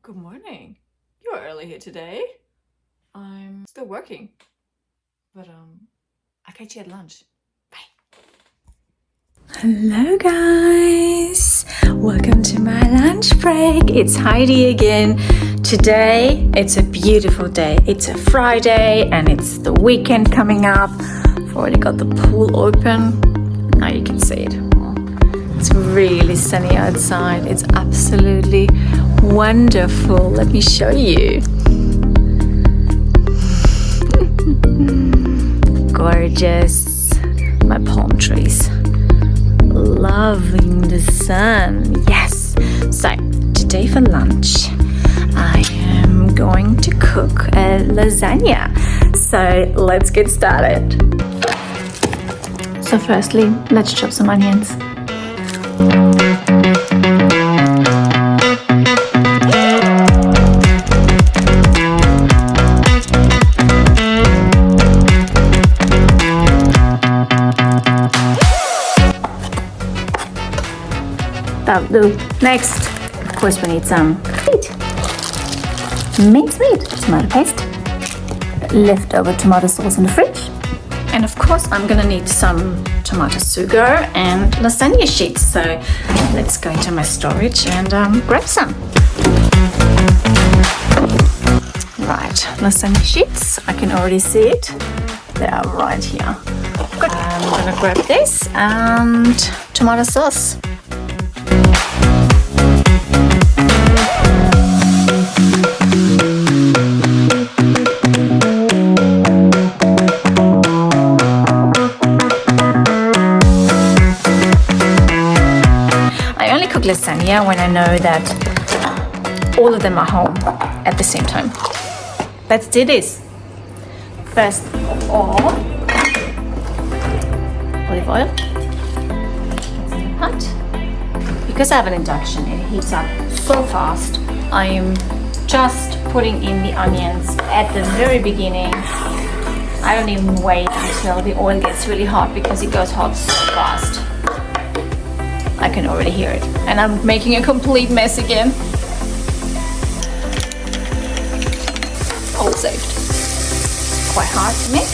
Good morning. You're early here today. I'm still working, but I'll catch you at lunch. Bye. Hello guys, welcome to my lunch break. It's Heidi again. Today it's a beautiful day. It's a Friday and it's the weekend coming up. I've already got the pool open. Now you can see it. It's really sunny outside. It's absolutely wonderful. Let me show you. Gorgeous. My palm trees. Loving the sun. Yes. So today for lunch I am going to cook a lasagna. So let's get started. So firstly, let's chop some onions. That'll do. Next, of course, we need some meat. Minced meat, tomato paste, leftover tomato sauce in the fridge, and of course, I'm gonna need some tomato sugo and lasagna sheets. So let's go into my storage and grab some. Right, lasagna sheets. I can already see it. They are right here. Good. I'm gonna grab this and tomato sauce. Lasagna when I know that all of them are home at the same time. Let's do this. First of all, olive oil. Hot. Because I have an induction, it heats up so fast. I am just putting in the onions at the very beginning. I don't even wait until the oil gets really hot because it goes hot so fast. I can already hear it. And I'm making a complete mess again. All saved. Quite hard to mix.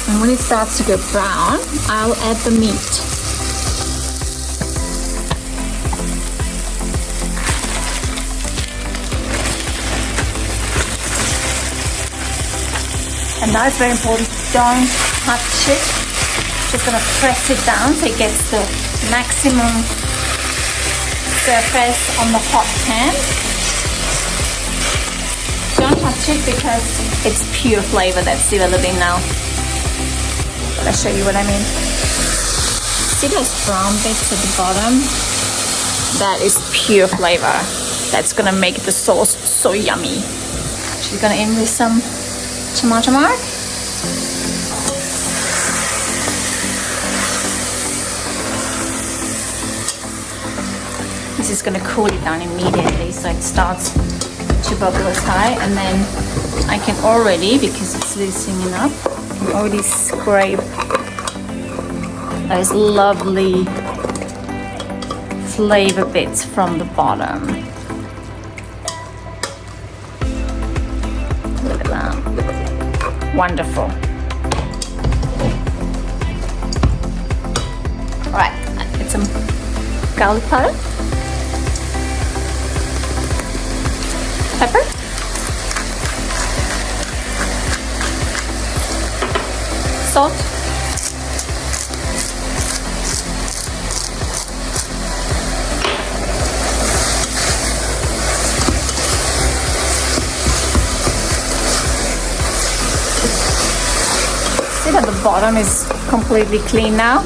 And when it starts to go brown, I'll add the meat. And now it's very important, don't touch it. Just gonna press it down so it gets the maximum surface on the hot pan. Don't touch it because it's pure flavor that's developing now. But I'll show you what I mean. See those brown bits at the bottom? That is pure flavor. That's gonna make the sauce so yummy. She's gonna end with some tomato mark. This is going to cool it down immediately so it starts to bubble as high, and then I can already, because it's loosening up, I can already scrape those lovely flavor bits from the bottom. Look at that. Wonderful. Alright, get some garlic powder. Pepper, salt, see that the bottom is completely clean now.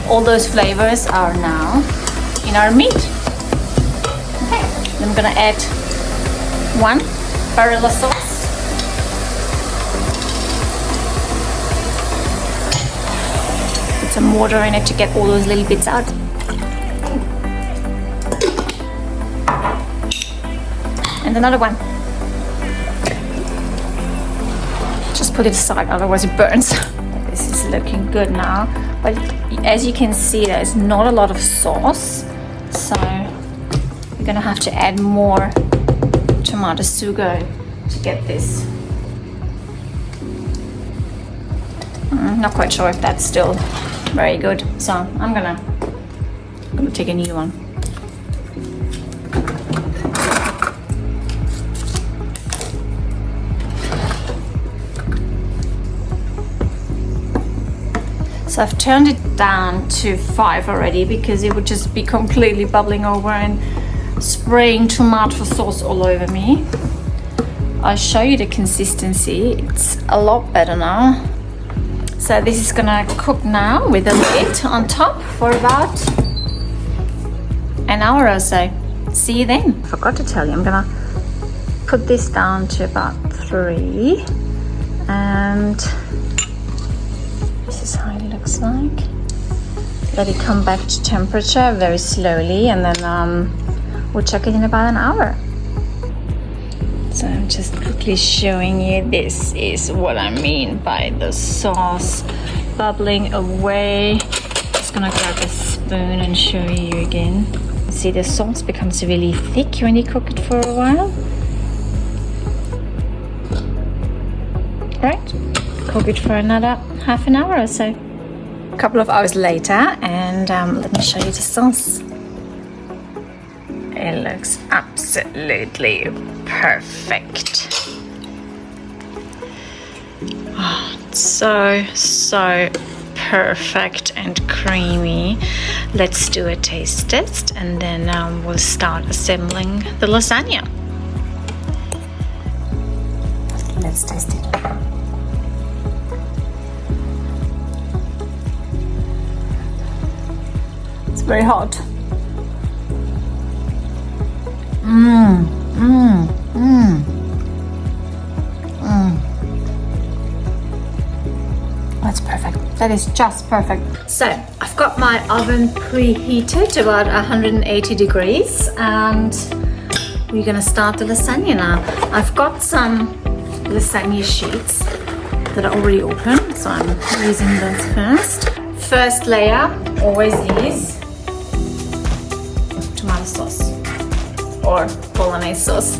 All those flavors are now in our meat. Okay, then I'm gonna add 1 barrel of sauce, put some water in it to get all those little bits out, and another one. Just put it aside, otherwise it burns. This is looking good now, but as you can see, there's not a lot of sauce. so you're gonna have to add more tomato sugo to get this. Not quite sure if that's still very good, so I'm gonna take a new one. So I've turned it down to 5 already because it would just be completely bubbling over and spraying tomato sauce all over me. I'll show you the consistency. It's a lot better now. So this is gonna cook now with a lid on top for about an hour or so. See you then. Forgot to tell you, I'm gonna put this down to about 3, and this is how it looks like. Let it come back to temperature very slowly, and then we'll check it in about an hour. So I'm just quickly showing you, this is what I mean by the sauce bubbling away. Just gonna grab a spoon and show you again. See, the sauce becomes really thick when you cook it for a while. Right, cook it for another half an hour or so. A couple of hours later, and let me show you the sauce. It looks absolutely perfect. Oh, so perfect and creamy. Let's do a taste test, and then we'll start assembling the lasagna. Let's taste it. It's very hot. That's perfect. That is just perfect. So I've got my oven preheated to about 180 degrees, and we're gonna start the lasagna now. I've got some lasagna sheets that are already open, so I'm using those first. First layer always is tomato sauce or bolognese sauce,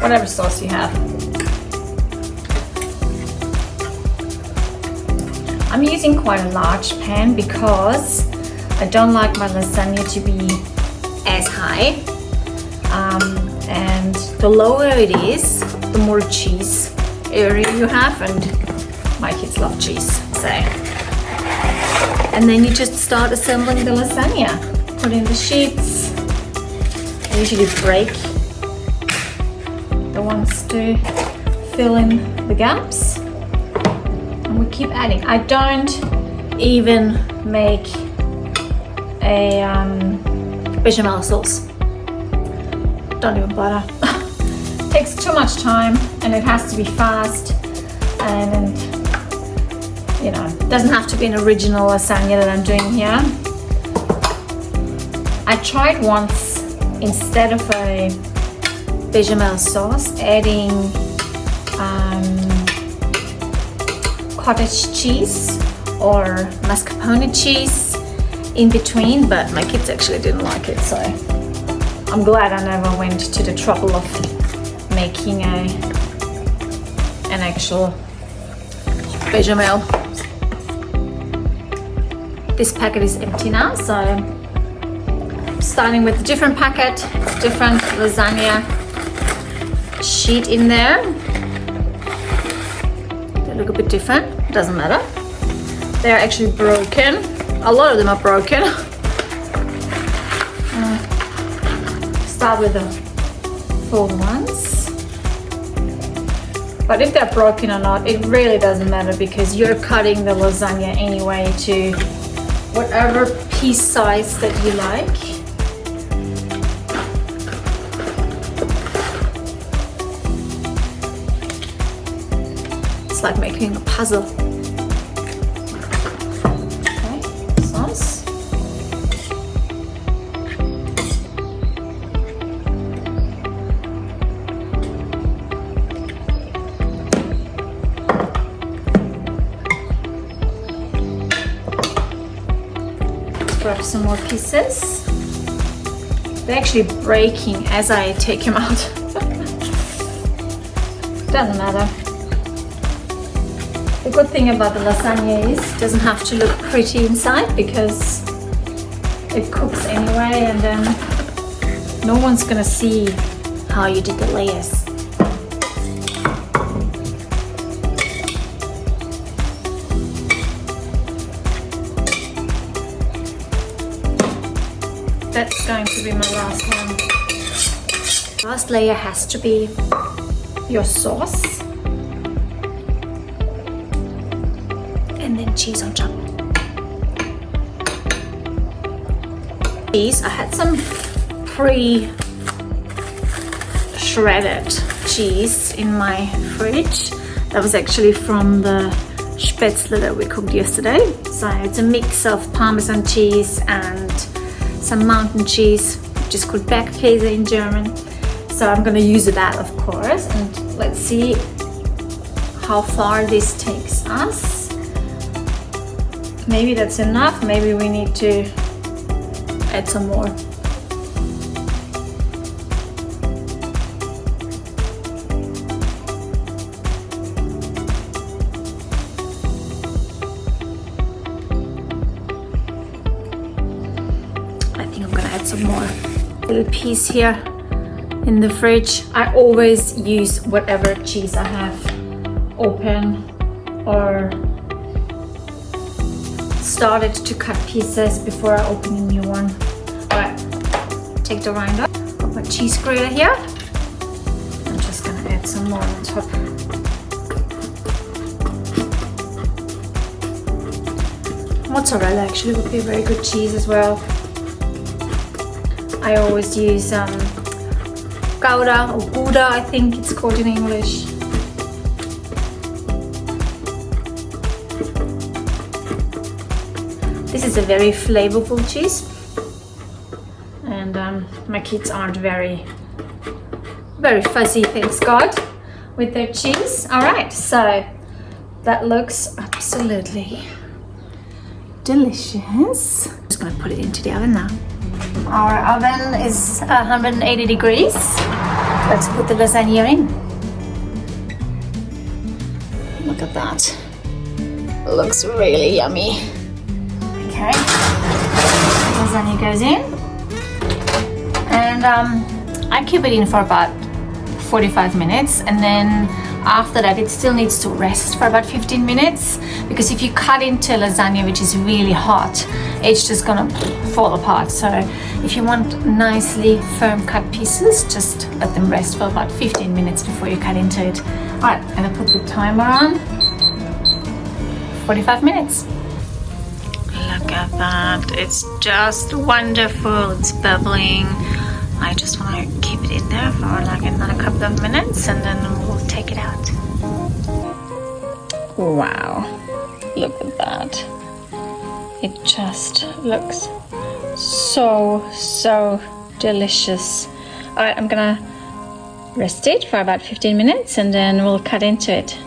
whatever sauce you have. I'm using quite a large pan because I don't like my lasagna to be as high, and the lower it is, the more cheese area you have, and my kids love cheese, so. And then you just start assembling the lasagna. Put in the sheets. I usually break the ones to fill in the gaps, and we keep adding. I don't even make a bechamel sauce. Don't even bother. Takes too much time, and it has to be fast, and you know, it doesn't have to be an original lasagna that I'm doing here. I tried once, instead of a bechamel sauce, adding cottage cheese or mascarpone cheese in between, but my kids actually didn't like it, so I'm glad I never went to the trouble of making an actual bechamel. This packet is empty now, so I'm starting with a different packet, different lasagna sheet in there. They look a bit different, doesn't matter. They're actually broken. A lot of them are broken. Start with the full ones. But if they're broken or not, it really doesn't matter, because you're cutting the lasagna anyway to whatever piece size that you like. It's like making a puzzle. Okay, sauce. Grab some more pieces. They're actually breaking as I take them out. Doesn't matter. The good thing about the lasagna is it doesn't have to look pretty inside because it cooks anyway, and then no one's gonna see how you did the layers. That's going to be my last one. Last layer has to be your sauce. And then cheese on top. Cheese, I had some pre-shredded cheese in my fridge. That was actually from the spätzle that we cooked yesterday. So it's a mix of Parmesan cheese and some mountain cheese, which is called Bergkäse in German. So I'm gonna use that, of course, and let's see how far this takes us. Maybe that's enough, maybe we need to add some more. I think I'm gonna add some more. Little piece here in the fridge. I always use whatever cheese I have open or started to cut pieces before I open a new one. Alright, take the rind off. Got my cheese grater here. I'm just gonna add some more on top. Mozzarella actually would be a very good cheese as well. I always use Gouda or Gouda, I think it's called in English. This is a very flavorful cheese, and my kids aren't very fuzzy, thanks God, with their cheese. All right, so that looks absolutely delicious. I'm just gonna put it into the oven now. Our oven is 180 degrees. Let's put the lasagna in. Look at that. It looks really yummy. Okay, lasagna goes in, and I keep it in for about 45 minutes, and then after that it still needs to rest for about 15 minutes, because if you cut into lasagna which is really hot, it's just gonna fall apart. So if you want nicely firm cut pieces, just let them rest for about 15 minutes before you cut into it. All right, I'm gonna put the timer on. 45 minutes. Look at that, it's just wonderful, it's bubbling. I just want to keep it in there for like another couple of minutes, and then we'll take it out. Wow, look at that. It just looks so delicious. All right, I'm gonna rest it for about 15 minutes and then we'll cut into it.